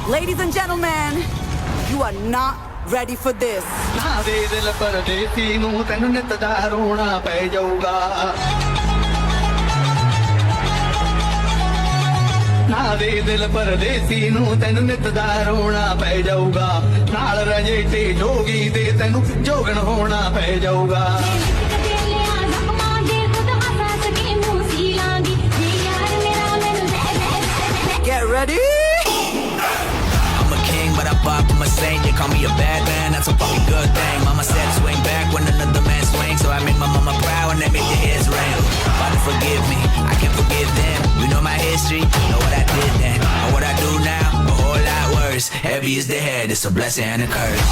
Ladies and gentlemen, you are not ready for this. ਨਾ ਦੇ ਦਿਲ ਪਰਦੇਸੀ ਨੂੰ ਤੈਨੂੰ ਨਿਤ ਦਾ ਰੋਣਾ ਪੈ ਜਾਊਗਾ ਨਾ ਦੇ ਦਿਲ ਪਰਦੇਸੀ ਨੂੰ ਤੈਨੂੰ ਨਿਤ ਦਾ ਰੋਣਾ ਪੈ ਜਾਊਗਾ ਨਾਲ ਰਜੇ ਤੇ ਜੋਗੀ ਤੇ ਤੈਨੂੰ ਜੋਗਣ ਹੋਣਾ ਪੈ ਜਾਊਗਾ Get ready. I'm a king, but I pop, I'm a saint. They call me a bad man, that's a fucking good thing. Mama said swing back when another man swings, so I make my mama proud and they make their ears ring. Father, forgive me, I can't forgive them. You know my history, know what I did then. Or what I do now, a whole lot worse. Heavy is the head, it's a blessing and a curse.